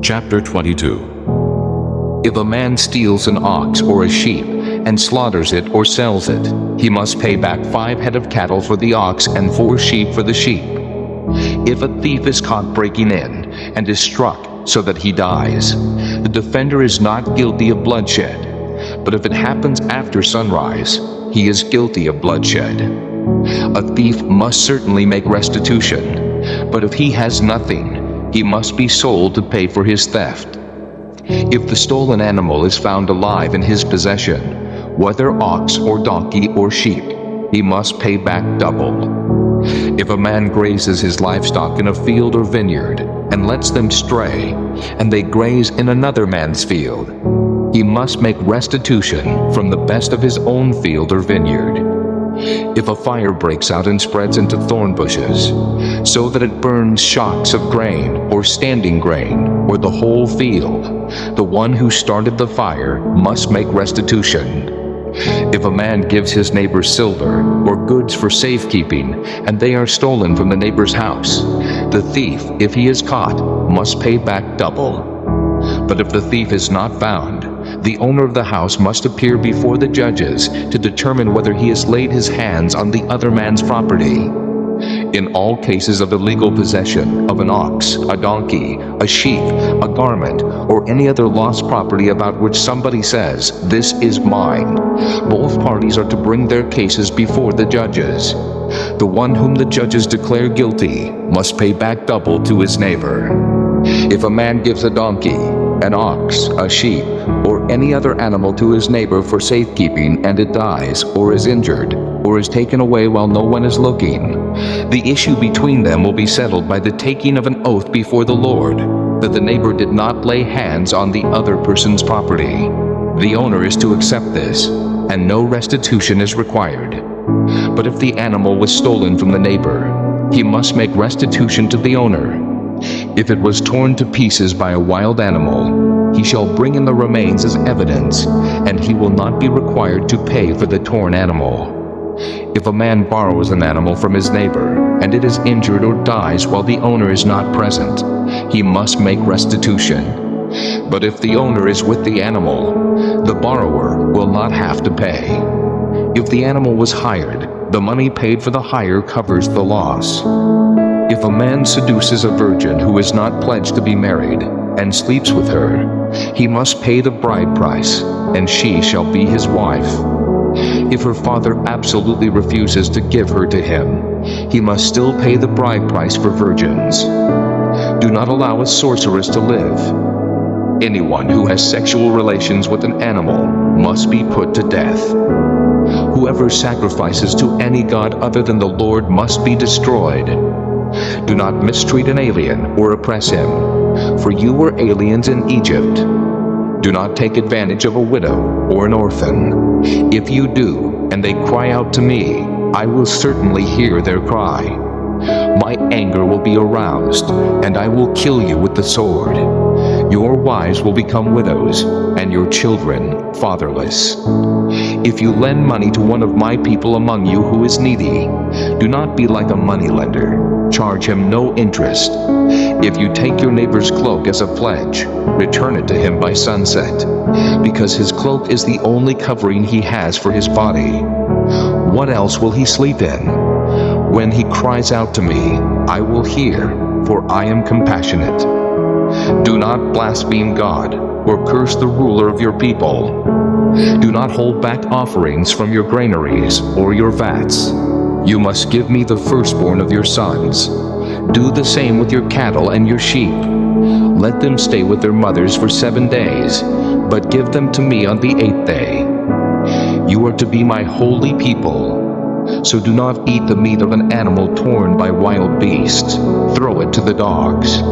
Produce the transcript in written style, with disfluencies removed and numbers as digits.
Chapter 22. If a man steals an ox or a sheep and slaughters it or sells it, he must pay back 5 head of cattle for the ox and 4 sheep for the sheep. If a thief is caught breaking in and is struck so that he dies, the defender is not guilty of bloodshed. But if it happens after sunrise, he is guilty of bloodshed. A thief must certainly make restitution, but if he has nothing, he must be sold to pay for his theft. If the stolen animal is found alive in his possession, whether ox or donkey or sheep, he must pay back double. If a man grazes his livestock in a field or vineyard and lets them stray, and they graze in another man's field, he must make restitution from the best of his own field or vineyard. If a fire breaks out and spreads into thorn bushes, so that it burns shocks of grain or standing grain or the whole field, the one who started the fire must make restitution. If a man gives his neighbor silver or goods for safekeeping, and they are stolen from the neighbor's house, the thief, if he is caught, must pay back double. But if the thief is not found, the owner of the house must appear before the judges to determine whether he has laid his hands on the other man's property. In all cases of illegal possession of an ox, a donkey, a sheep, a garment, or any other lost property about which somebody says, "This is mine," both parties are to bring their cases before the judges. The one whom the judges declare guilty must pay back double to his neighbor. If a man gives a donkey, an ox, a sheep, or any other animal to his neighbor for safekeeping, and it dies, or is injured, or is taken away while no one is looking, the issue between them will be settled by the taking of an oath before the Lord that the neighbor did not lay hands on the other person's property. The owner is to accept this, and no restitution is required. But if the animal was stolen from the neighbor, he must make restitution to the owner. If it was torn to pieces by a wild animal, he shall bring in the remains as evidence, and he will not be required to pay for the torn animal. If a man borrows an animal from his neighbor, and it is injured or dies while the owner is not present, he must make restitution. But if the owner is with the animal, the borrower will not have to pay. If the animal was hired, the money paid for the hire covers the loss. If a man seduces a virgin who is not pledged to be married, and sleeps with her, he must pay the bride price, and she shall be his wife. If her father absolutely refuses to give her to him, he must still pay the bride price for virgins. Do not allow a sorceress to live. Anyone who has sexual relations with an animal must be put to death. Whoever sacrifices to any god other than the Lord must be destroyed. Do not mistreat an alien or oppress him, for you were aliens in Egypt. Do not take advantage of a widow or an orphan. If you do, and they cry out to me, I will certainly hear their cry. My anger will be aroused, and I will kill you with the sword. Your wives will become widows, and your children fatherless. If you lend money to one of my people among you who is needy, do not be like a moneylender. Charge him no interest. If you take your neighbor's cloak as a pledge, return it to him by sunset, because his cloak is the only covering he has for his body. What else will he sleep in? When he cries out to me, I will hear, for I am compassionate. Do not blaspheme God, or curse the ruler of your people. Do not hold back offerings from your granaries or your vats. You must give me the firstborn of your sons. Do the same with your cattle and your sheep. Let them stay with their mothers for 7 days, but give them to me on the 8th day. You are to be my holy people. So do not eat the meat of an animal torn by wild beasts. Throw it to the dogs.